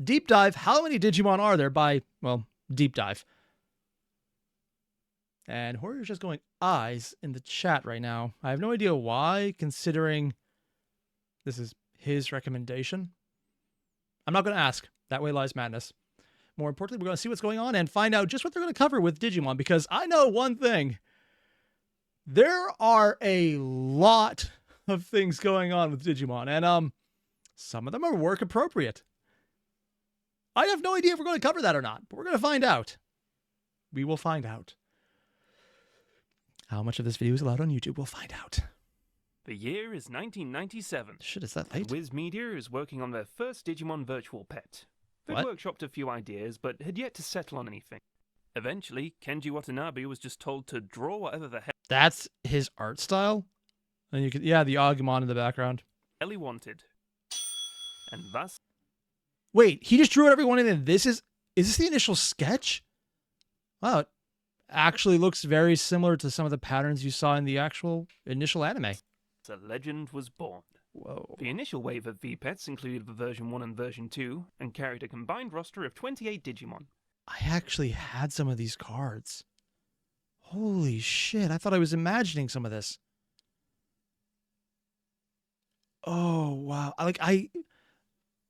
Deep dive, how many Digimon are there by, well, deep dive. And Horier's just going eyes in the chat right now. I have no idea why, considering this is his recommendation. I'm not going to ask. That way lies madness. More importantly, we're going to see what's going on and find out just what they're going to cover with Digimon, because I know one thing. There are a lot of things going on with Digimon, and some of them are work appropriate. I have no idea if we're going to cover that or not, but we're going to find out. We will find out. How much of this video is allowed on YouTube, we'll find out. The year is 1997. Shit, is that late? Wiz Media is working on their first Digimon virtual pet. They'd workshopped a few ideas, but had yet to settle on anything. Eventually, Kenji Watanabe was just told to draw whatever the hell... That's his art style? And you can, yeah, the Agumon in the background. He wanted. And thus... Wait, he just drew everyone in, and this is this the initial sketch? Wow, it actually looks very similar to some of the patterns you saw in the actual initial anime. A legend was born. Whoa. The initial wave of V-Pets included the version 1 and version 2, and carried a combined roster of 28 Digimon. I actually had some of these cards. Holy shit, I thought I was imagining some of this. Oh, wow.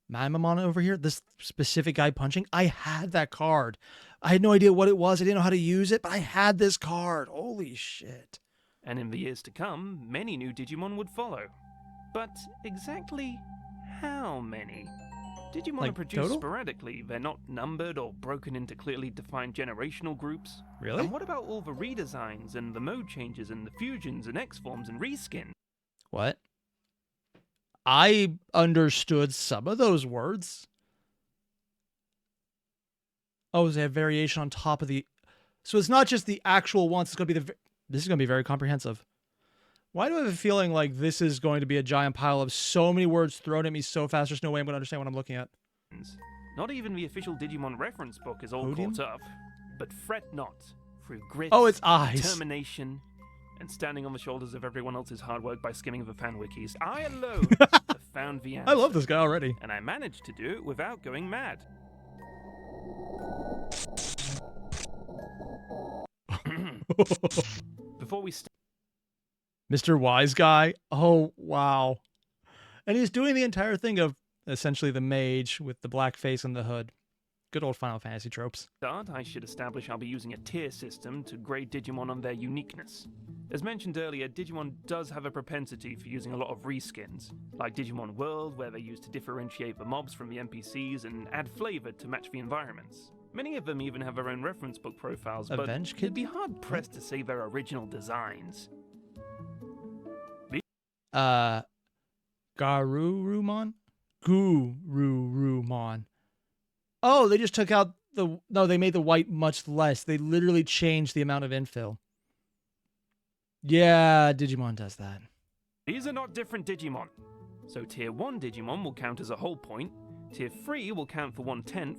Mamamon over here, this specific guy punching, I had that card. I had no idea what it was. I didn't know how to use it, but I had this card. Holy shit. And in the years to come, many new Digimon would follow. But exactly how many? Digimon are produced sporadically. They're not numbered or broken into clearly defined generational groups. Really? And what about all the redesigns and the mode changes and the fusions and X-forms and reskins? What? I understood some of those words. Oh, they have variation on top of the... So it's not just the actual ones. It's going to be this is going to be very comprehensive. Why do I have a feeling like this is going to be a giant pile of so many words thrown at me so fast there's no way I'm going to understand what I'm looking at? Not even the official Digimon reference book is all caught up. But fret not. Through grit, it's eyes. determination, and standing on the shoulders of everyone else's hard work by skimming the fan wikis, I alone have found the answer. I love this guy already. And I managed to do it without going mad. Before we start, Mr. Wise Guy. Oh, wow. And he's doing the entire thing of essentially the mage with the black face and the hood. Good old Final Fantasy tropes. I should establish I'll be using a tier system to grade Digimon on their uniqueness. As mentioned earlier, Digimon does have a propensity for using a lot of reskins, like Digimon World, where they're used to differentiate the mobs from the NPCs and add flavor to match the environments. Many of them even have their own reference book profiles, but it'd be hard-pressed to say they're original designs. Garurumon? Gururumon. Oh, they just took out the... No, they made the white much less. They literally changed the amount of infill. Yeah, Digimon does that. These are not different Digimon. So Tier 1 Digimon will count as a whole point, Tier 3 will count for 1/10,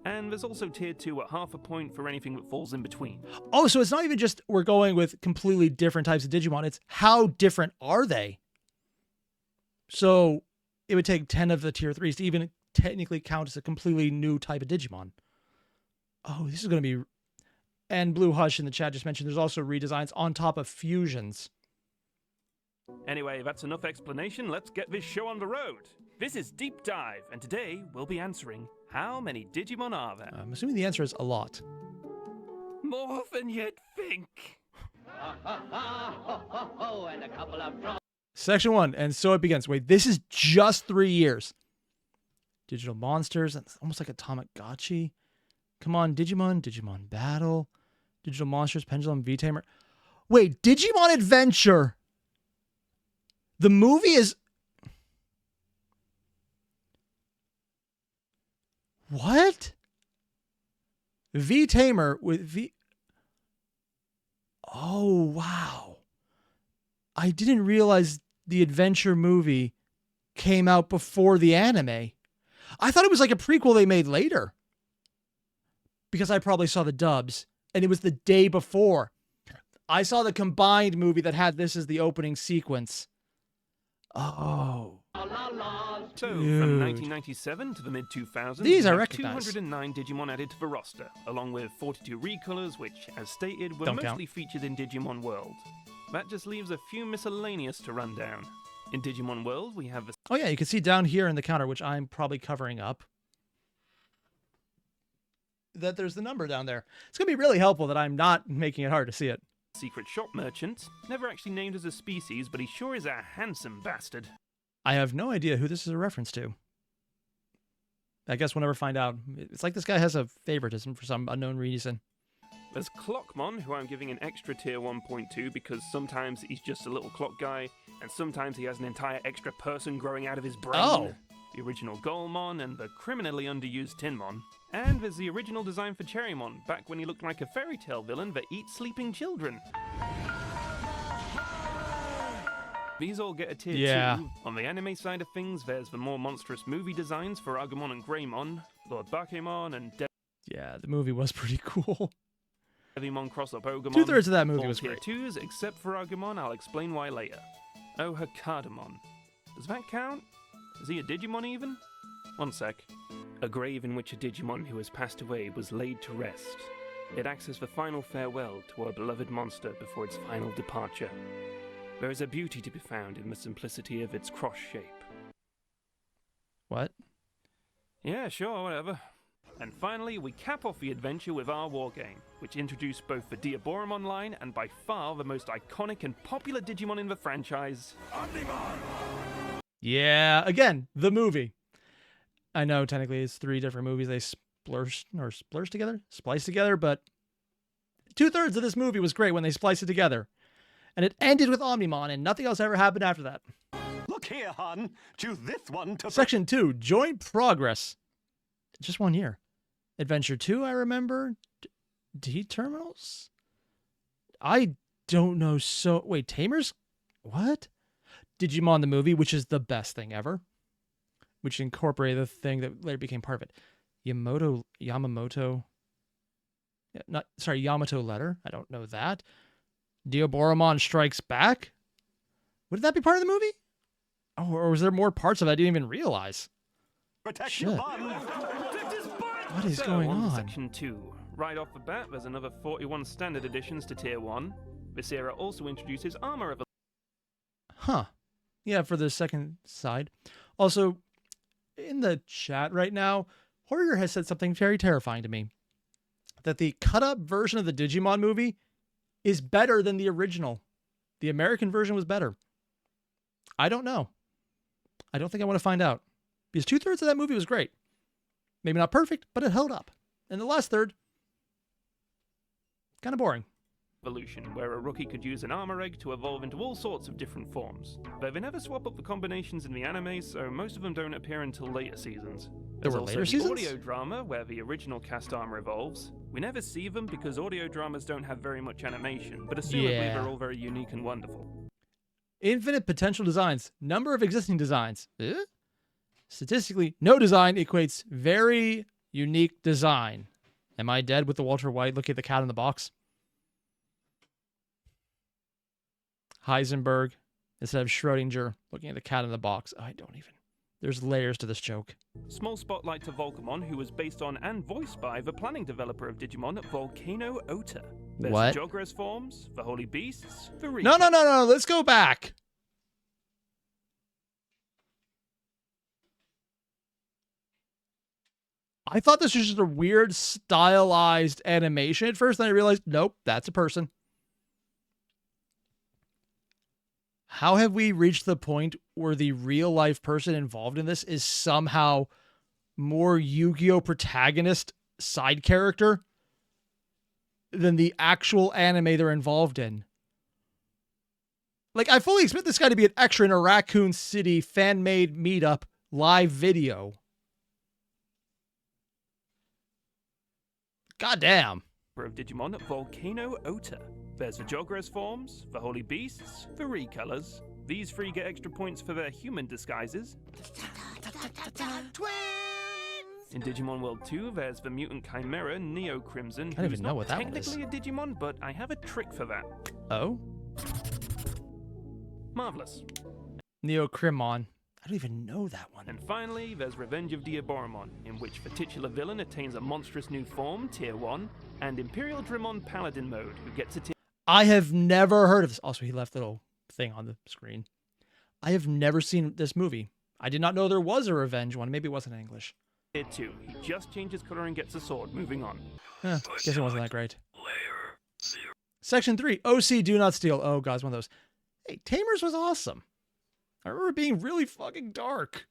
and there's also Tier 2 at half a point for anything that falls in between. Oh, so it's not even just we're going with completely different types of Digimon, it's how different are they? So it would take 10 of the Tier 3s to even technically count as a completely new type of Digimon. Oh, this is going to be... And Blue Hush in the chat just mentioned there's also redesigns on top of fusions. Anyway, that's enough explanation. Let's get this show on the road. This is Deep Dive, and today we'll be answering, how many Digimon are there? I'm assuming the answer is a lot. More than you'd think. And a couple of... Section 1, and so it begins. Wait, this is just 3 years. Digital monsters, that's almost like Atomic Gotchi. Come on, Digimon, Digimon Battle, Digital Monsters, Pendulum, V-Tamer. Wait, Digimon Adventure. The movie is... What? V-Tamer with V... Oh, wow. I didn't realize the adventure movie came out before the anime. I thought it was like a prequel they made later. Because I probably saw the dubs, and it was the day before. I saw the combined movie that had this as the opening sequence. Oh. couple of laws. So, Dude. from 1997 to the mid-2000s, These we I have recognize. 209 Digimon added to the roster, along with 42 recolors, which, as stated, were Don't count. mostly featured in Digimon World. That just leaves a few miscellaneous to run down. In Digimon World, we have the Oh yeah, you can see down here in the counter, which I'm probably covering up, that there's the number down there. It's going to be really helpful that I'm not making it hard to see it. Secret Shop Merchant, never actually named as a species, but he sure is a handsome bastard. I have no idea who this is a reference to. I guess we'll never find out. It's like this guy has a favoritism for some unknown reason. There's Clockmon, who I'm giving an extra tier 1.2 because sometimes he's just a little clock guy, and sometimes he has an entire extra person growing out of his brain. Oh. The original Goalmon and the criminally underused Tinmon. And there's the original design for Cherrymon, back when he looked like a fairy tale villain that eats sleeping children. These all get a tier 2. On the anime side of things, there's the more monstrous movie designs for Agumon and Greymon, Lord Bakemon and Yeah, the movie was pretty cool. Devimon cross up Ogumon. 2/3 of that movie All was tier great. 2s, except for Agumon, I'll explain why later. Oh, Hakadamon. Does that count? Is he a Digimon even? One sec. A grave in which a Digimon who has passed away was laid to rest. It acts as the final farewell to our beloved monster before its final departure. There is a beauty to be found in the simplicity of its cross shape. What? Yeah, sure, whatever. And finally, we cap off the adventure with our wargame, which introduced both the Diaboromon line and by far the most iconic and popular Digimon in the franchise. Yeah, again, the movie. I know technically it's 3 different movies they splice together, but 2/3 of this movie was great when they spliced it together. And it ended with Omnimon, and nothing else ever happened after that. Look here, hon. Choose this one to... Section 2, Joint Progress. Just 1 year. Adventure 2, I remember. D-Terminals? I don't know so... Wait, Tamers? What? Digimon the movie, which is the best thing ever. Which incorporated the thing that later became part of it. Yamato... Yamato Letter? I don't know that. Diaboromon Strikes Back? Would that be part of the movie? Oh, or was there more parts of it I didn't even realize? Protect Shit. your bun. What is So, going on to on? Section 2. Right off the bat, there's another 41 standard additions to Tier 1. This era also introduces armor evolution. Huh. Yeah, for the second side. Also, in the chat right now, Airier has said something very terrifying to me. That the cut-up version of the Digimon movie is better than the original. The American version was better. I don't know. I don't think I want to find out. Because 2/3 of that movie was great. Maybe not perfect, but it held up. And the last third, kind of boring. Where a rookie could use an armor egg to evolve into all sorts of different forms. Though they never swap up the combinations in the anime, so most of them don't appear until later seasons. There's were also later the seasons? audio drama, where the original cast armor evolves. We never see them because audio dramas don't have very much animation, but assumably Yeah. they're all very unique and wonderful. Infinite potential designs. Number of existing designs. Statistically, no design equates very unique design. Am I dead with the Walter White looking at the cat in the box? Heisenberg instead of Schrodinger looking at the cat in the box. I don't even. There's layers to this joke. Small spotlight to Volcamon, who was based on and voiced by the planning developer of Digimon, Volcano Ota. There's What? the Jogres forms, the Holy Beasts, the No. Let's go back. I thought this was just a weird stylized animation at first. Then I realized, nope, that's a person. How have we reached the point where the real life person involved in this is somehow more Yu-Gi-Oh protagonist side character than the actual anime they're involved in? Like, I fully expect this guy to be an extra in a Raccoon City fan-made meetup live video. Goddamn. of Digimon, Volcano Ota. There's the Jogres forms, the Holy Beasts, the Recolors. These three get extra points for their human disguises. In Digimon World 2, there's the mutant chimera Neo Crimson, I don't who's even know not what that one is. technically a Digimon, but I have a trick for that. Oh? Marvelous. Neocrimon. I don't even know that one. And finally, there's Revenge of Diaboromon, in which the titular villain attains a monstrous new form, Tier 1, and Imperial Drimon Paladin mode, who gets a Tier I have never heard of this. Also, he left a little thing on the screen. I have never seen this movie. I did not know there was a Revenge one. Maybe it wasn't in English. 2. He just changes color and gets a sword. Moving on. Guess it wasn't that great. Section 3. OC Do Not Steal. Oh, God, it's one of those. Hey, Tamers was awesome. I remember it being really fucking dark.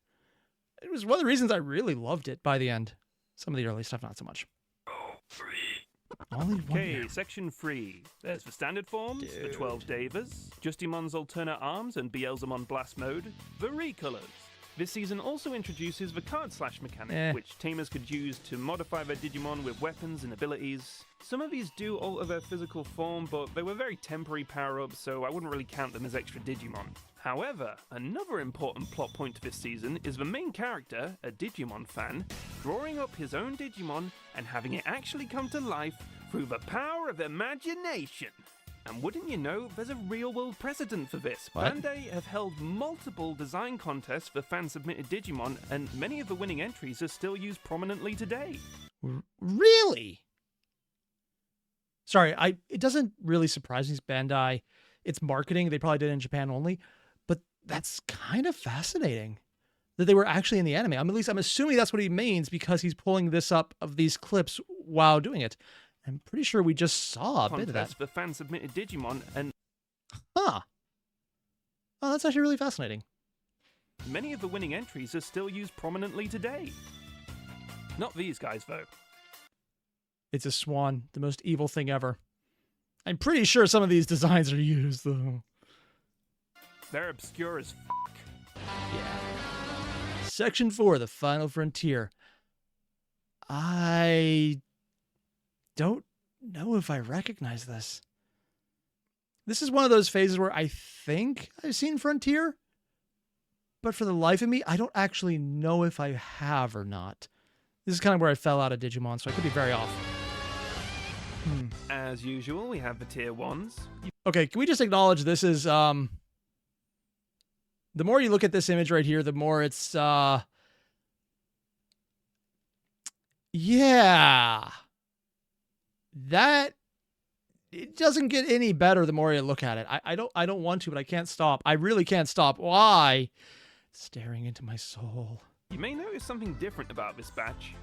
It was one of the reasons I really loved it by the end. Some of the early stuff, not so much. Only one. Okay, section 3. There's the standard forms, the 12 Davas, Justimon's alternate arms and Beelzemon blast mode, the recolors. This season also introduces the card slash mechanic, which tamers could use to modify their Digimon with weapons and abilities. Some of these do alter their physical form, but they were very temporary power-ups, so I wouldn't really count them as extra Digimon. However, another important plot point to this season is the main character, a Digimon fan, drawing up his own Digimon and having it actually come to life through the power of imagination. And wouldn't you know, there's a real-world precedent for this. What? Bandai have held multiple design contests for fan-submitted Digimon, and many of the winning entries are still used prominently today. Really? Sorry, it doesn't really surprise me. Bandai, it's marketing. They probably did it in Japan only. But that's kind of fascinating that they were actually in the anime. At least I'm assuming that's what he means because he's pulling this up of these clips while doing it. I'm pretty sure we just saw a bit of that. For fan-submitted Digimon, and Huh. Oh, that's actually really fascinating. many of the winning entries are still used prominently today. Not these guys, though. It's a swan, the most evil thing ever. I'm pretty sure some of these designs are used, though. They're obscure as fuck. Yeah. Section 4, the final frontier. I don't know if I recognize this. This is one of those phases where I think I've seen Frontier, but for the life of me, I don't actually know if I have or not. This is kind of where I fell out of Digimon, so I could be very off. As usual, we have the tier 1s. Okay, can we just acknowledge this is, the more you look at this image right here, the more it's, yeah. That, it doesn't get any better the more you look at it. I don't want to, but I can't stop. I really can't stop. Why? Staring into my soul. You may notice something different about this batch.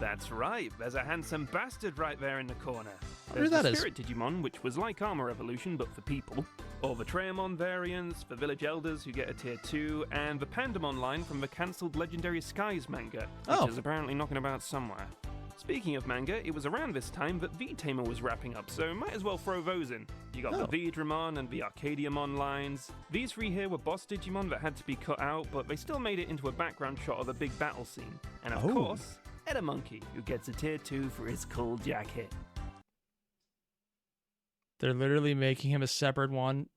That's right, there's a handsome bastard right there in the corner. There's that the is. Spirit Digimon, which was like Armor Evolution, but for people. Or the Treyamon variants, the Village Elders who get a tier 2, and the Pandamon line from the cancelled Legendary Skies manga, which is apparently knocking about somewhere. Speaking of manga, it was around this time that V-Tamer was wrapping up, so might as well throw those in. You got the V-Dramon and the Arcadiamon lines. These three here were boss Digimon that had to be cut out, but they still made it into a background shot of a big battle scene. And of course, Edamonkey, who gets a tier 2 for his cool jacket. They're literally making him a separate one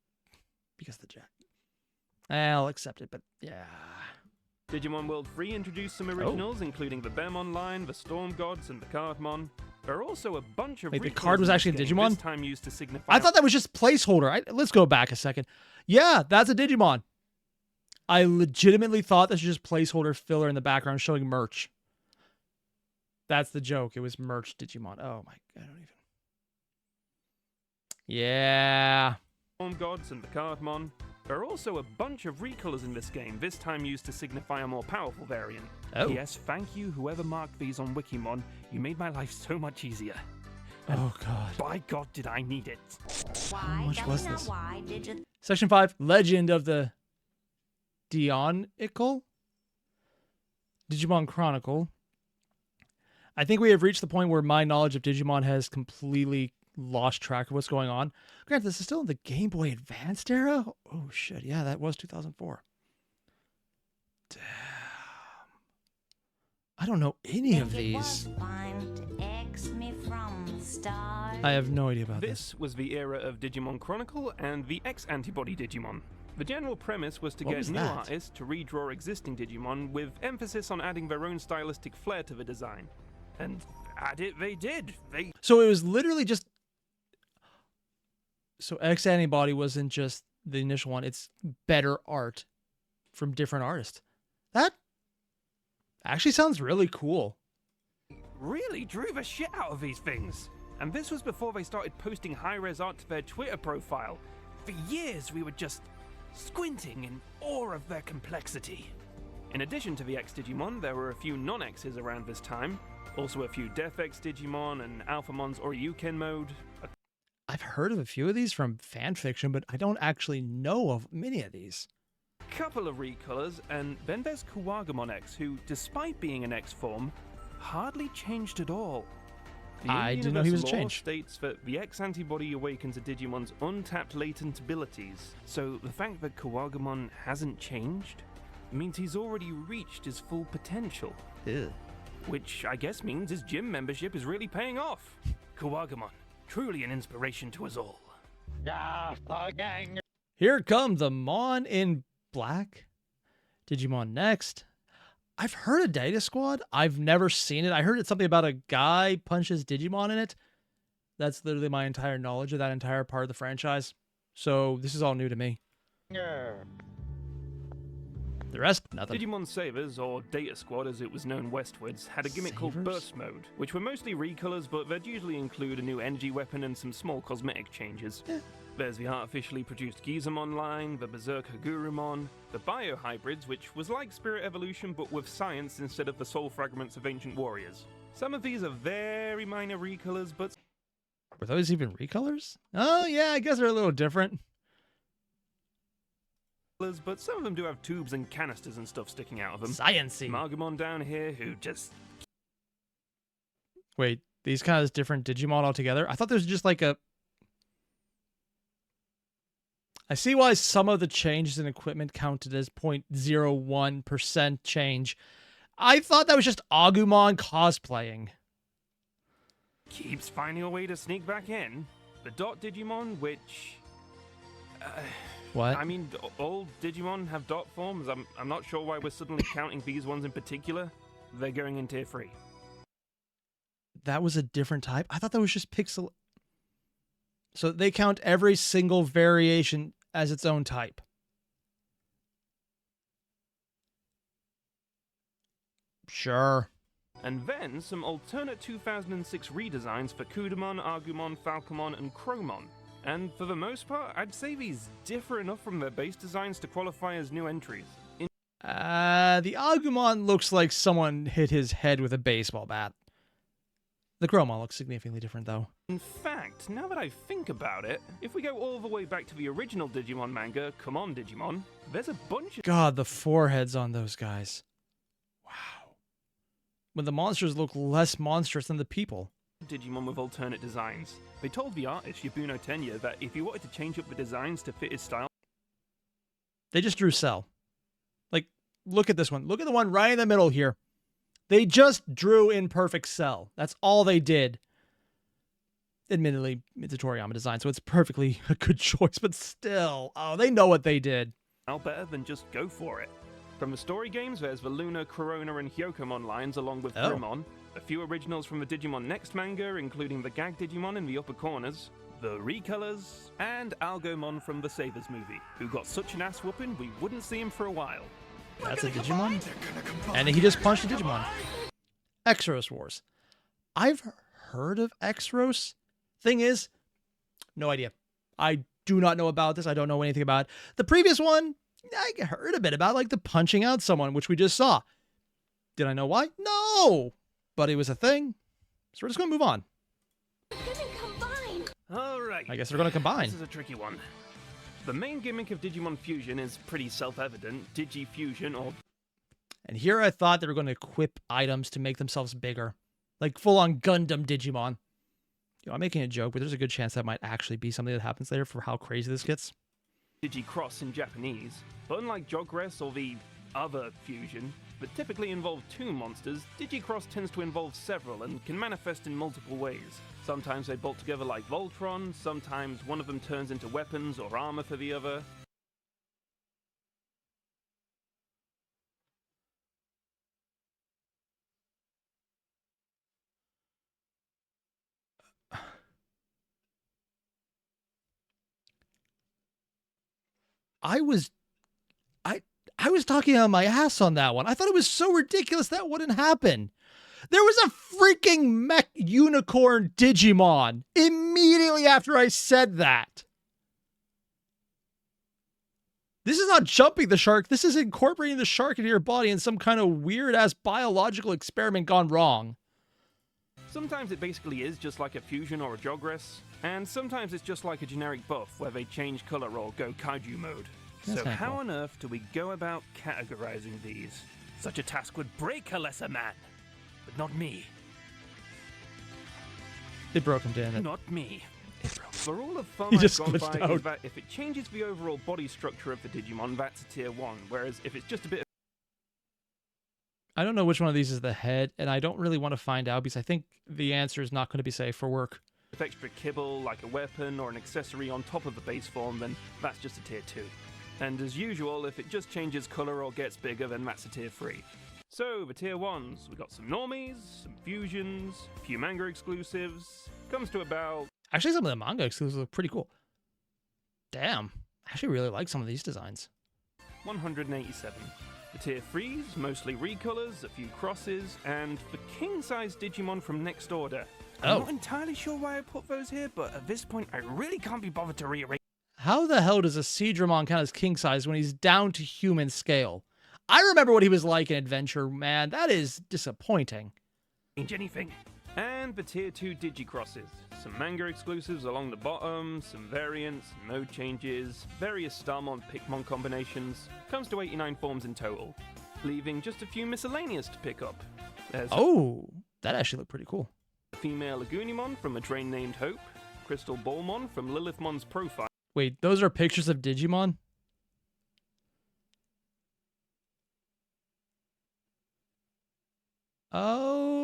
because of the jacket. I'll accept it, but yeah. Digimon World 3 introduced some originals, including the Bearmon line, the Storm Gods, and the Cardmon. There are also a bunch of Wait, the recalls card was in this actually a game, Digimon? this time used to signify I thought that was just placeholder. Let's go back a second. Yeah, that's a Digimon. I legitimately thought this was just placeholder filler in the background showing merch. That's the joke. It was merch Digimon. Oh my god, I don't even. Yeah. Storm Gods and the Cardmon. There are also a bunch of recolors in this game, this time used to signify a more powerful variant. Oh. Yes, thank you whoever marked these on Wikimon. You made my life so much easier. Oh god. By God, did I need it. How much was this? Section 5, Legend of the Dionicle? Digimon Chronicle. I think we have reached the point where my knowledge of Digimon has completely lost track of what's going on. Granted, this is still in the Game Boy Advanced era? Oh shit, yeah, that was 2004. Damn. I don't know any of these. I have no idea about this. This was the era of Digimon Chronicle and the X-antibody Digimon. The general premise was to get new artists to redraw existing Digimon with emphasis on adding their own stylistic flair to the design. And add it they did. So it was literally just... So X-antibody wasn't just the initial one, it's better art. from different artists. That actually sounds really cool. Really drew the shit out of these things. And this was before they started posting high-res art to their Twitter profile. For years, we were just squinting in awe of their complexity. In addition to the X Digimon, there were a few non-X's around this time. Also a few Death X Digimon and Alphamon's Oryuken mode. I've heard of a few of these from fanfiction, but I don't actually know of many of these. A couple of recolors, and then there's Kuwagamon X, who, despite being an X form, hardly changed at all. The I didn't know he was a lore change. States that the X-antibody awakens a Digimon's untapped latent abilities, so the fact that Kuwagamon hasn't changed means he's already reached his full potential. Ew. Which I guess means his gym membership is really paying off. Kuwagamon, truly an inspiration to us all. Here comes the Mon in black. Digimon next. I've heard of Data Squad. I've never seen it. I heard it's something about a guy punches Digimon in it. That's literally my entire knowledge of that entire part of the franchise. So this is all new to me. The rest, nothing. Digimon Savers, or Data Squad as it was known westwards, had a gimmick called Savers? Burst Mode, which were mostly recolors, but they'd usually include a new energy weapon and some small cosmetic changes. Yeah. There's the artificially produced Gizamon line, the Berserker Gurumon, the Biohybrids, which was like Spirit Evolution but with science instead of the soul fragments of ancient warriors. Some of these are very minor recolors, but Were those even recolors? Oh, yeah, I guess they're a little different. some of them do have tubes and canisters and stuff sticking out of them. Science-y. Margumon down here, who just Wait, these kind of different Digimon altogether? I thought there was just like a... I see why some of the changes in equipment counted as 0.01% change. I thought that was just Agumon cosplaying. keeps finding a way to sneak back in. The Dot Digimon, which... What? I mean, all Digimon have dot forms. I'm not sure why we're suddenly counting these ones in particular. They're going in tier 3. That was a different type? I thought that was just pixel... So they count every single variation as its own type. Sure. And then some alternate 2006 redesigns for Kudamon, Agumon, Falcomon, and Chromon. And for the most part, I'd say these differ enough from their base designs to qualify as new entries. The Agumon looks like someone hit his head with a baseball bat. The Chromon looks significantly different, though. In fact, now that I think about it, if we go all the way back to the original Digimon manga, Come On Digimon, there's a bunch of God, the foreheads on those guys. Wow. When the monsters look less monstrous than the people. Digimon with alternate designs. They told the artist Yabuno Tenya that if he wanted to change up the designs to fit his style, They just drew Cell. Like, look at this one. Look at the one right in the middle here. They just drew in perfect Cell. That's all they did. Admittedly, it's a Toriyama design, so it's perfectly a good choice, but still. Oh, they know what they did. better than just go for it. From the story games, there's the Luna, Corona, and Hyokomon lines along with Oh. Grimon, a few originals from the Digimon Next manga, including the Gag Digimon in the upper corners, the Recolors, and Algomon from the Savers movie, who got such an ass whooping we wouldn't see him for a while. That's a Digimon? And he just punched a Digimon. X-Rose Wars. I've heard of X-Rose. Thing is, no idea. I do not know about this. I don't know anything about it. The previous one, I heard a bit about, like the punching out someone, which we just saw. Did I know why? No! But it was a thing. So we're just going to move on. Alright. I guess they're going to combine. This is a tricky one. The main gimmick of Digimon Fusion is pretty self-evident, Digi-fusion, or And here I thought they were going to equip items to make themselves bigger. Like full-on Gundam Digimon. You know, I'm making a joke, but there's a good chance that might actually be something that happens later for how crazy this gets. Digi-cross in Japanese. But unlike Jogress or the other fusion, that typically involve 2 monsters, Digi-cross tends to involve several and can manifest in multiple ways. Sometimes they bolt together like Voltron, sometimes one of them turns into weapons or armor for the other. I I was talking on my ass on that one. I thought it was so ridiculous that wouldn't happen. There was a freaking mech unicorn Digimon immediately after I said that. This is not jumping the shark. This is incorporating the shark into your body in some kind of weird-ass biological experiment gone wrong. Sometimes it basically is just like a fusion or a jogress, and sometimes it's just like a generic buff where they change color or go kaiju mode. That's So kinda how cool. on earth do we go about categorizing these? Such a task would break a lesser man, but not me. They broke him, damn it. Not me. For all the fun He I've just gone glitched by is out. that if it changes the overall body structure of the Digimon, that's a tier 1, whereas if it's just a bit I don't know which one of these is the head, and I don't really want to find out because I think the answer is not going to be safe for work. of extra kibble, like a weapon or an accessory on top of the base form, then that's just a tier 2. And as usual, if it just changes color or gets bigger, then that's a tier 3. So, the tier 1s, we got some normies, some fusions, a few manga exclusives, comes to about Actually, some of the manga exclusives look pretty cool. Damn. I actually really like some of these designs. 187. The tier 3s, mostly recolors, a few crosses, and the king-size Digimon from Next Order. Oh. I'm not entirely sure why I put those here, but at this point I really can't be bothered to rearrange How the hell does a Seadramon count as king size when he's down to human scale? I remember what he was like in Adventure, man. That is disappointing. anything. And the tier 2 Digicrosses. Some manga exclusives along the bottom, some variants, mode changes, various Starmon Pikmon combinations. Comes to 89 forms in total, leaving just a few miscellaneous to pick up. There's Oh, that actually looked pretty cool. a female Lagoonimon from a train named Hope, Crystal Ballmon from Lilithmon's profile, Wait, those are pictures of Digimon?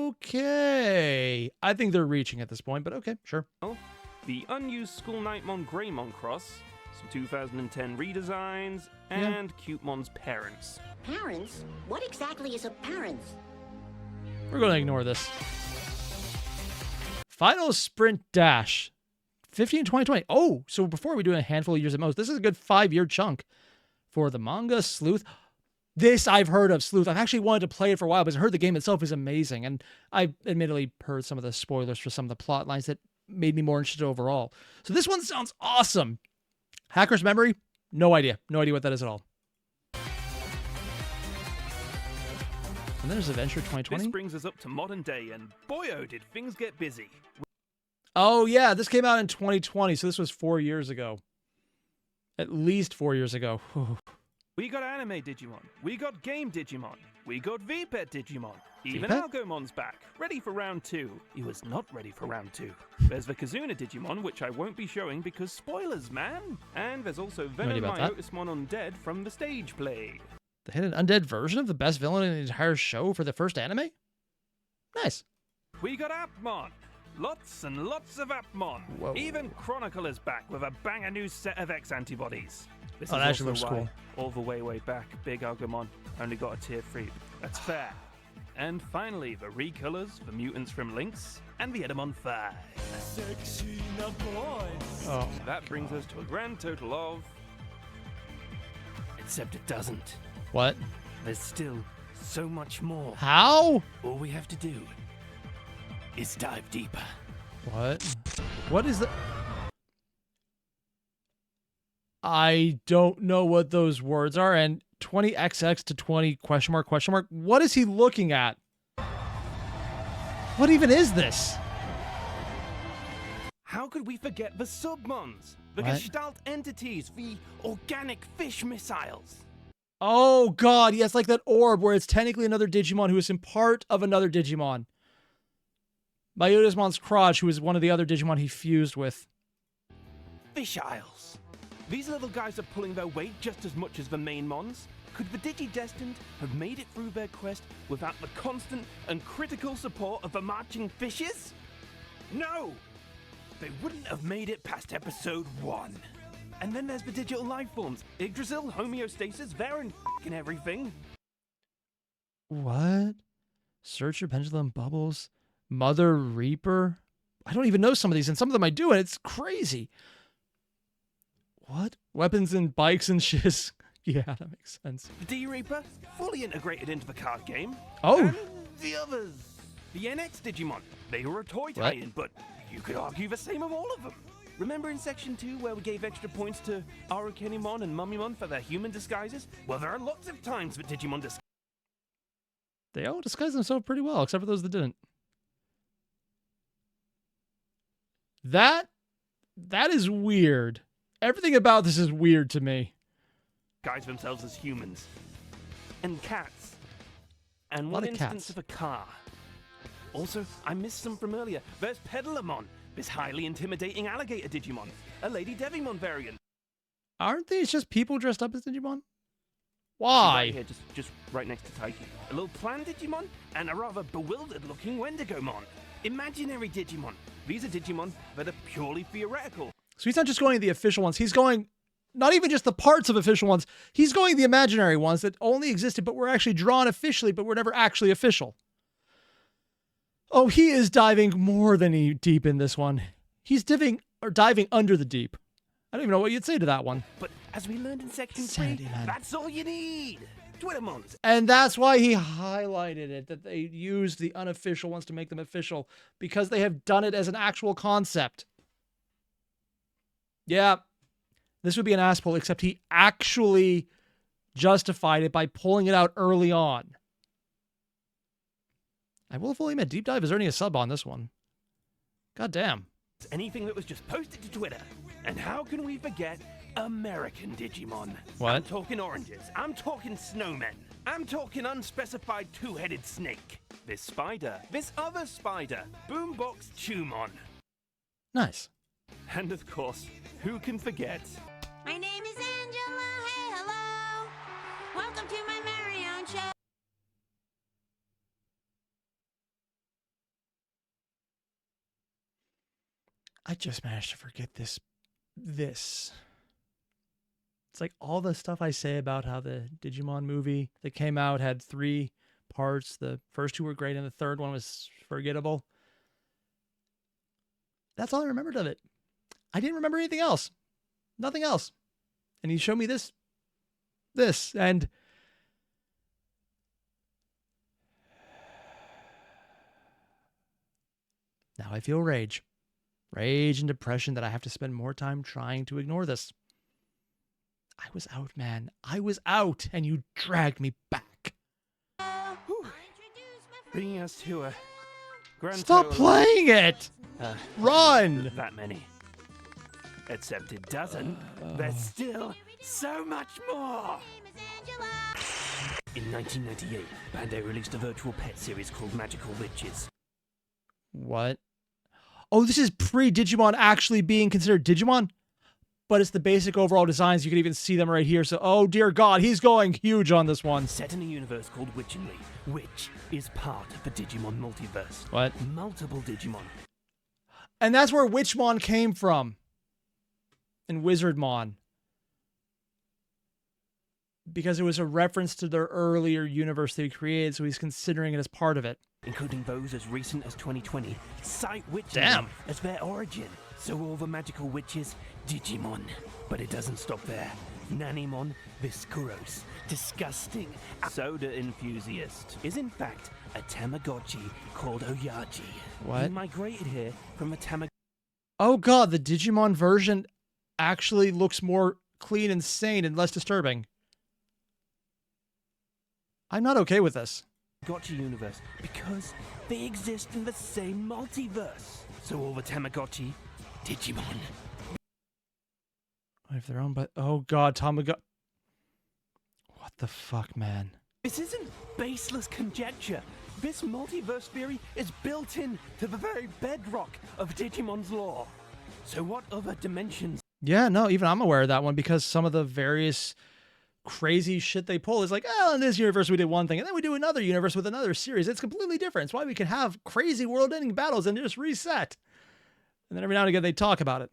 Okay. I think they're reaching at this point, but okay, sure. the unused School Nightmon Greymon cross, some 2010 redesigns, and Cutemon's parents. Parents? What exactly is a parent? We're going to ignore this. Final Sprint Dash. 15, 20, 20. Oh, so before we do a handful of years at most, this is a good 5-year chunk for the manga Sleuth. This I've heard of, Sleuth. I've actually wanted to play it for a while, but I heard the game itself is amazing. And I admittedly heard some of the spoilers for some of the plot lines that made me more interested overall. So this one sounds awesome. Hacker's Memory? No idea. No idea what that is at all. And there's Adventure This 2020. brings us up to modern day, and boy oh did things get busy. Oh, yeah. This came out in 2020, so this was 4 years ago. At least 4 years ago. Whew. We got anime Digimon, we got game Digimon, we got VPET Digimon, even VPET? Algomon's back, ready for round 2. He was not ready for round 2. There's the Kazuna Digimon, which I won't be showing because spoilers, man! And there's also idea Venom about that. Myotismon Undead from the stage play. They had an undead version of the best villain in the entire show for the first anime? Nice. We got Appmon! Lots and lots of Appmon! Whoa. Even Chronicle is back with a banger new set of X-antibodies. This Oh, is that actually also looks why, all the way back, Big Agumon only got a tier 3. That's fair. And finally, the recolors, the mutants from Lynx, and the Edamon 5. Oh, That brings us to a grand total of... Except it doesn't. what? There's still so much more. How? All we have to do is dive deeper. What? What is the... I don't know what those words are, and 20XX to 20 question mark, question mark. What is he looking at? What even is this? How could we forget the submons? The What? gestalt entities, the organic fish missiles. Oh god, yes, like that orb where it's technically another Digimon who is in part of another Digimon. Myotismon's crotch, who is one of the other Digimon he fused with. Fish Isles. These little guys are pulling their weight just as much as the main mons. Could the Digi-destined have made it through their quest without the constant and critical support of the marching fishes? No! They wouldn't have made it past episode 1. And then there's the digital life forms. Yggdrasil, homeostasis, they're in f***ing everything. What? Searcher, Pendulum, Bubbles, Mother Reaper? I don't even know some of these, and some of them I do, and it's crazy. What? Weapons and bikes and shiz. Yeah, that makes sense. The D-Reaper, fully integrated into the card game. Oh. And the others. The NX Digimon, they were a toy tie-in, but you could argue the same of all of them. Remember in Section 2 where we gave extra points to Arukenimon and Mummymon for their human disguises? Well, there are lots of times that Digimon disguise. They all disguised themselves pretty well, except for those that didn't. That is weird. Everything about this is weird to me. Disguise themselves as humans. And cats. And Lot one of instance cats. of a car. Also, I missed some from earlier. There's Pedalamon, this highly intimidating alligator Digimon. A Lady Devimon variant. Aren't these just people dressed up as Digimon? Why? Right here, just right next to Taiki. A little planned Digimon and a rather bewildered-looking Wendigomon. Imaginary Digimon. These are Digimon that are purely theoretical. So he's not just going the official ones. He's going not even just the parts of official ones. He's going the imaginary ones that only existed but were actually drawn officially but were never actually official. Oh, he is diving more than deep in this one. He's diving under the deep. I don't even know what you'd say to that one. But as we learned in Section 3, Sanity, man. that's all you need. Twittermons. And that's why he highlighted it, that they used the unofficial ones to make them official, because they have done it as an actual concept. Yeah, this would be an ass pull, except he actually justified it by pulling it out early on. I will fully admit, Deep Dive is earning a sub on this one. God damn. Anything that was just posted to Twitter. And how can we forget American Digimon? What? I'm talking oranges. I'm talking snowmen. I'm talking unspecified two-headed snake. This spider. This other spider. Boombox Chumon. Nice. And of course, who can forget? My name is Angela. Hey, hello. Welcome to my very own show. I just managed to forget this. It's like all the stuff I say about how the Digimon movie that came out had 3 parts. The first 2 were great and the third one was forgettable. That's all I remembered of it. I didn't remember anything else. Nothing else. And he showed me this, and now I feel rage. Rage and depression that I have to spend more time trying to ignore this. I was out, man. I was out, and you dragged me back. Whew. Bringing us to a grand Stop total playing it! of, Run! that many. Except it doesn't. There's still so much more. In 1998, Bandai released a virtual pet series called Magical Witches. What? Oh, this is pre-Digimon actually being considered Digimon? But it's the basic overall designs. You can even see them right here. So, oh dear God, he's going huge on this one. Set in a universe called Witchinly, which is part of the Digimon multiverse. What? Multiple Digimon. And that's where Witchmon came from. And Wizardmon. Because it was a reference to their earlier universe they created, so he's considering it as part of it. Including those as recent as 2020, cite Witchinly Damn. as their origin. So all the magical witches, Digimon. But it doesn't stop there. Nanimon, this gross, disgusting, soda enthusiast, is in fact a Tamagotchi called Oyaji. What? He migrated here from a Tamagotchi. Oh God, the Digimon version actually looks more clean and sane and less disturbing. I'm not okay with this. Tamagotchi universe because they exist in the same multiverse. So all the Tamagotchi, Digimon. If they're owned by... Oh God, Tamagotchi... What the fuck, man? This isn't baseless conjecture. This multiverse theory is built in to the very bedrock of Digimon's lore. So what other dimensions? Yeah, no, even I'm aware of that one because some of the various crazy shit they pull is like, oh, in this universe we did one thing, and then we do another universe with another series. It's completely different. It's why we can have crazy world-ending battles and just reset. And then every now and again they talk about it.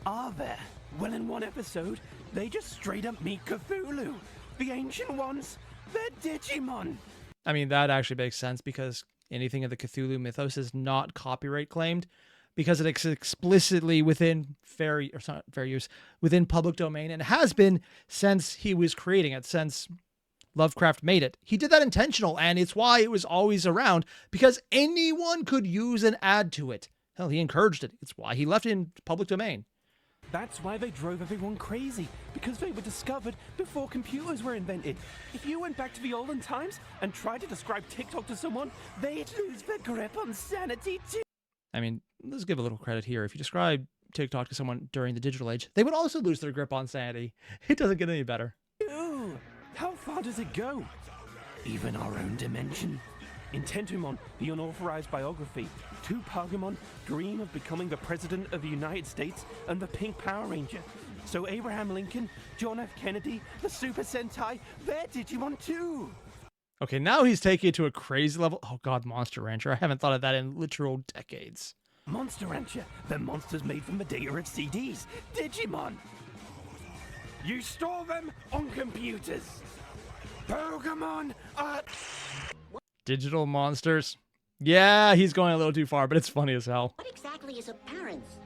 Are there? Well, in one episode, they just straight up meet Cthulhu. The Ancient Ones, they're Digimon. I mean, that actually makes sense because anything in the Cthulhu mythos is not copyright claimed. because it's explicitly within within public domain, and has been since he was creating it, since Lovecraft made it. He did that intentional, and it's why it was always around, because anyone could use and add to it. Hell, he encouraged it. It's why he left it in public domain. That's why they drove everyone crazy, because they were discovered before computers were invented. If you went back to the olden times and tried to describe TikTok to someone, they'd lose their grip on sanity too. I mean, let's give a little credit here. If you describe TikTok to someone during the digital age, they would also lose their grip on sanity. It doesn't get any better. Ooh, how far does it go? Even our own dimension. In Tentumon, the unauthorized biography, two Pagamon dream of becoming the President of the United States and the Pink Power Ranger. So Abraham Lincoln, John F. Kennedy, the Super Sentai, they're Digimon too! Okay, now he's taking it to a crazy level. Oh god, Monster Rancher. I haven't thought of that in literal decades. Monster Rancher, they're monsters made from the data of CDs. Digimon! You store them on computers! Pokemon are... Digital monsters. Yeah, he's going a little too far, but it's funny as hell. What exactly is appearance?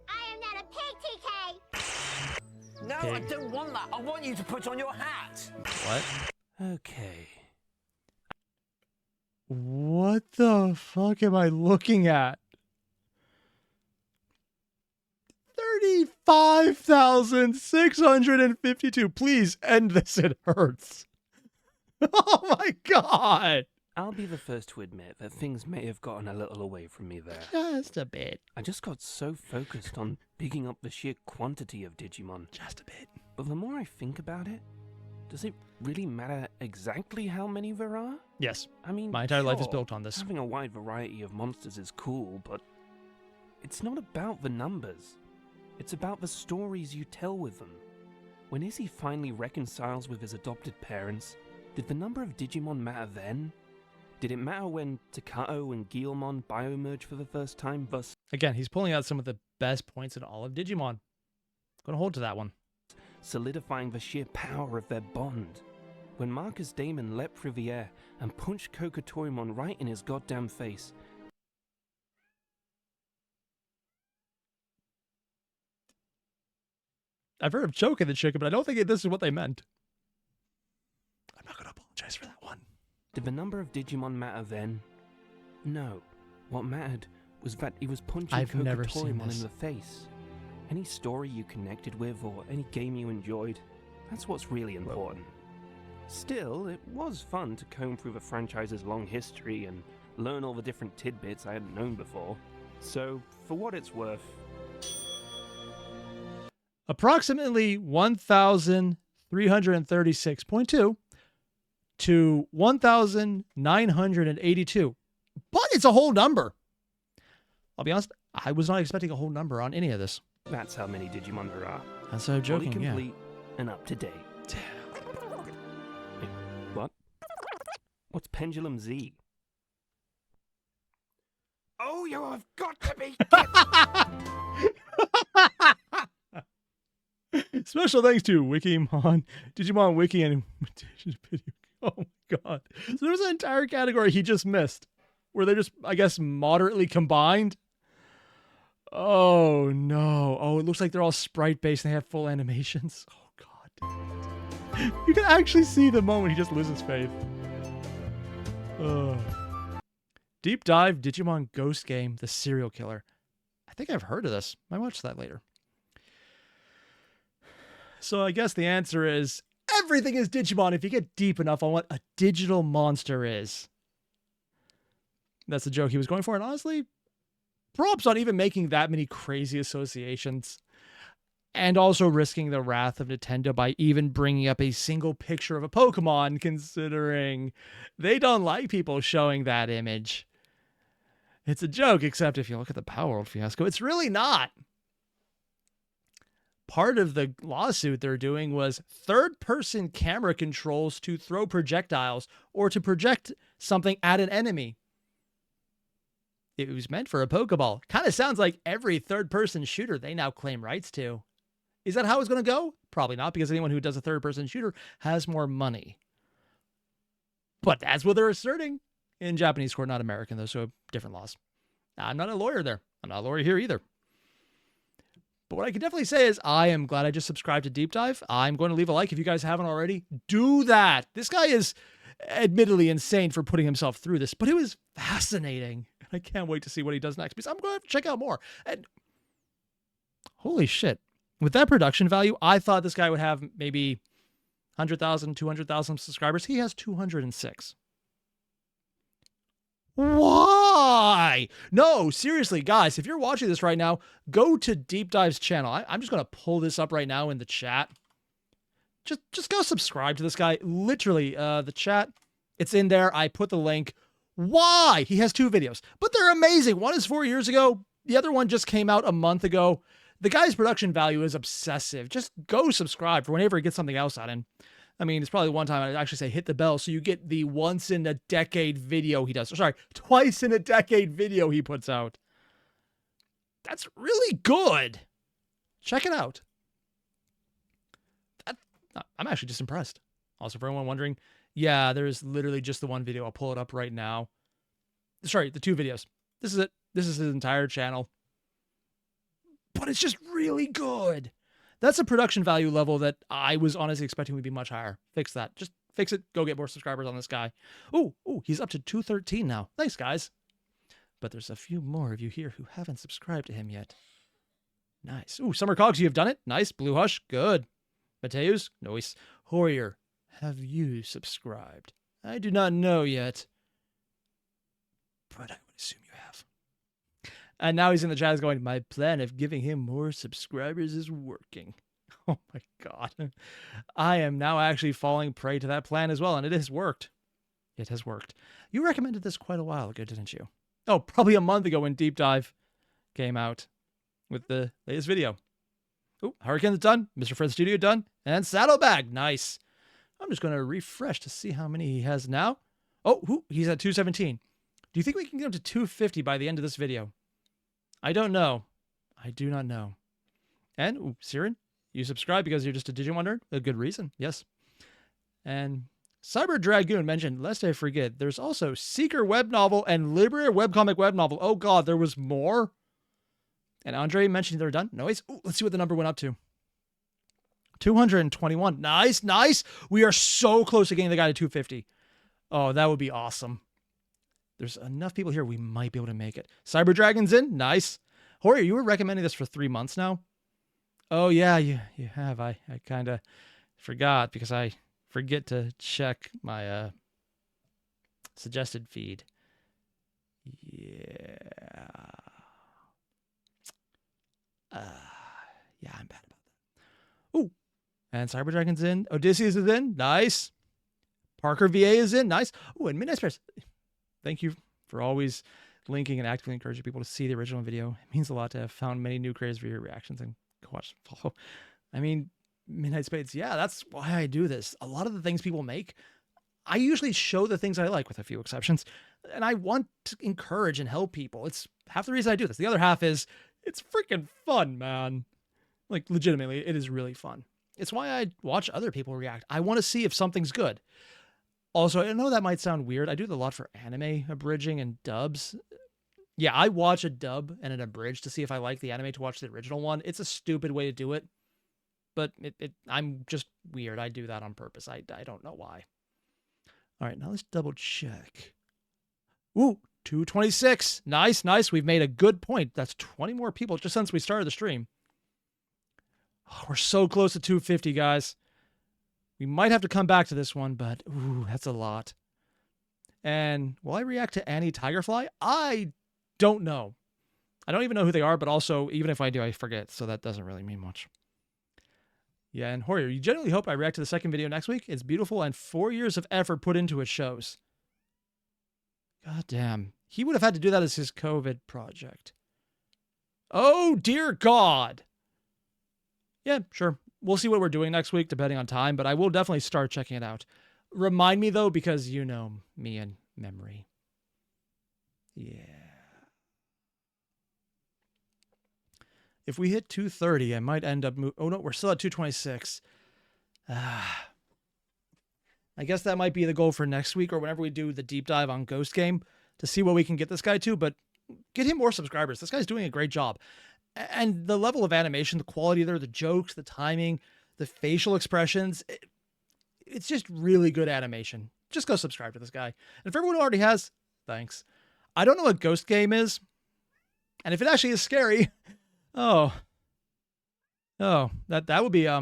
I am not a pig, TK! No, I don't want that. I want you to put on your hat. What? Okay. What the fuck am I looking at? 35,652. Please end this. It hurts. Oh my god. I'll be the first to admit that things may have gotten a little away from me there. Just a bit. I just got so focused on picking up the sheer quantity of Digimon. Just a bit. But the more I think about it, does it really matter exactly how many there are? Yes. I mean, My entire life is sure, built on this. Having a wide variety of monsters is cool, but it's not about the numbers. It's about the stories you tell with them. When Izzy finally reconciles with his adopted parents, did the number of Digimon matter then? Did it matter when Takato and Guilmon biomerge for the first time, thus Again, he's pulling out some of the best points in all of Digimon. Gonna hold to that one. solidifying the sheer power of their bond? When Marcus Damon leapt through the air and punched Kokatorimon right in his goddamn face, I've heard of choking the chicken, but I don't think this is what they meant. I'm not going to apologize for that one. did the number of Digimon matter then? No. What mattered was that he was punching I've never seen Kokatorimon this. in the face. Any story you connected with or any game you enjoyed, that's what's really important. Still, it was fun to comb through the franchise's long history and learn all the different tidbits I hadn't known before. So, for what it's worth, Approximately 1,336.2 to 1,982. But it's a whole number. I'll be honest, I was not expecting a whole number on any of this. that's how many Digimon there are. That's so Fully joking, yeah. complete and up to date. Wait, what? What's Pendulum Z? Oh, you have got to be Special thanks to Wikimon, Digimon Wiki, and oh my god. So there's an entire category he just missed, where they're just, I guess, moderately combined. Oh no. Oh, it looks like they're all sprite-based and they have full animations. Oh god. You can actually see the moment he just loses faith. Deep Dive Digimon Ghost Game, The Serial Killer. I think I've heard of this. I might watch that later. So I guess the answer is everything is Digimon if you get deep enough on what a digital monster is. That's the joke he was going for. And honestly, props on even making that many crazy associations. And also risking the wrath of Nintendo by even bringing up a single picture of a Pokemon, considering they don't like people showing that image. It's a joke, except if you look at the Power World fiasco, it's really not. Part of the lawsuit they're doing was third-person camera controls to throw projectiles or to project something at an enemy. It was meant for a Pokeball. Kind of sounds like every third-person shooter they now claim rights to. Is that how it's going to go? Probably not, because anyone who does a third-person shooter has more money. But that's what they're asserting. In Japanese court, not American, though, so different laws. I'm not a lawyer there. I'm not a lawyer here either. But what I can definitely say is I am glad I just subscribed to Deep Dive. I'm going to leave a like if you guys haven't already. Do that. This guy is admittedly insane for putting himself through this, but it was fascinating. I can't wait to see what he does next because I'm going to have to check out more. And holy shit. With that production value, I thought this guy would have maybe 100,000, 200,000 subscribers. He has 206. Why? No, seriously, guys, if you're watching this right now, go to Deep Dive's channel. I'm just going to pull this up right now in the chat. Just go subscribe to this guy. Literally, the chat, it's in there. I put the link. Why? He has 2 videos, but they're amazing. One is 4 years ago. The other one just came out a month ago. The guy's production value is obsessive. Just go subscribe for whenever he gets something else out. And I mean, it's probably one time I'd actually say hit the bell so you get the once in a decade video he does. Sorry, twice in a decade video he puts out. That's really good. Check it out. I'm actually just impressed. Also, for everyone wondering, yeah, there's literally just the one video. I'll pull it up right now. Sorry, the 2 videos. This is it. This is his entire channel. But it's just really good. That's a production value level that I was honestly expecting would be much higher. Fix that. Just fix it. Go get more subscribers on this guy. Ooh, he's up to 213 now. Thanks, guys. But there's a few more of you here who haven't subscribed to him yet. Nice. Ooh, Summer Cogs, you have done it. Nice. Blue Hush, good. Mateus, nice. Airier, have you subscribed? I do not know yet, but I would assume you have. And now he's in the chat going, my plan of giving him more subscribers is working. Oh my God. I am now actually falling prey to that plan as well, and it has worked. It has worked. You recommended this quite a while ago, didn't you? Oh, probably a month ago when Deep Dive came out with the latest video. Oh, Hurricane's done. Mr. Fred Studio done. And Saddlebag. Nice. I'm just going to refresh to see how many he has now. Oh, he's at 217. Do you think we can get him to 250 by the end of this video? I don't know. I do not know. And, Siren, you subscribe because you're just a Digimon nerd? A good reason, yes. And Cyber Dragoon mentioned, lest I forget, there's also Seeker web novel and Liberator webcomic web novel. Oh God, there was more? And Andre mentioned they're done. Noise. Ooh, let's see what the number went up to. 221. Nice, nice. We are so close to getting the guy to 250. Oh, that would be awesome. There's enough people here, we might be able to make it. Cyber Dragon's in. Nice. Airier, you were recommending this for 3 months now? Oh, yeah, you have. I kind of forgot because I forget to check my suggested feed. Yeah. Yeah, I'm bad about that. Ooh. And Cyber Dragon's in. Odysseus is in. Nice. Parker VA is in. Nice. Ooh, and Midnight Spares. Thank you for always linking and actively encouraging people to see the original video. It means a lot to have found many new creators for your reactions and go watch and follow. I mean, Midnight Spades, yeah, that's why I do this. A lot of the things people make, I usually show the things I like with a few exceptions, and I want to encourage and help people. It's half the reason I do this. The other half is it's freaking fun, man. Like, legitimately, it is really fun. It's why I watch other people react. I want to see if something's good. Also, I know that might sound weird. I do a lot for anime abridging and dubs. Yeah, I watch a dub and an abridge to see if I like the anime to watch the original one. It's a stupid way to do it, but I'm just weird. I do that on purpose. I don't know why. All right, now let's double check. Ooh, 226. Nice, nice. We've made a good point. That's 20 more people just since we started the stream. Oh, we're so close to 250, guys. We might have to come back to this one, but ooh, that's a lot. And will I react to Annie Tigerfly? I don't know. I don't even know who they are, but also, even if I do, I forget, so that doesn't really mean much. Yeah, and Airier, you generally hope I react to the second video next week. It's beautiful, and 4 years of effort put into it shows. God damn. He would have had to do that as his COVID project. Oh, dear God. Yeah, sure. We'll see what we're doing next week, depending on time, but I will definitely start checking it out. Remind me, though, because you know me and memory. Yeah. If we hit 230, I might end up... Oh, no, we're still at 226. I guess that might be the goal for next week or whenever we do the deep dive on Ghost Game to see what we can get this guy to, but Get him more subscribers. This guy's doing a great job. And the level of animation, the quality there, the jokes, the timing, the facial expressions, it's just really good animation. Just go subscribe to this guy. And for everyone who already has, thanks. I don't know what Ghost Game is. And if it actually is scary, that would be a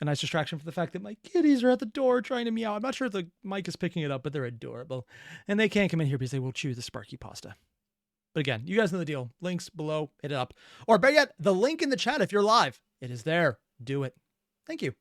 nice distraction for the fact that my kitties are at the door trying to meow. I'm not sure if the mic is picking it up, but they're adorable. And they can't come in here because they will chew the Sparky pasta. But again, you guys know the deal. Links below, hit it up. Or better yet, the link in the chat if you're live. It is there. Do it. Thank you.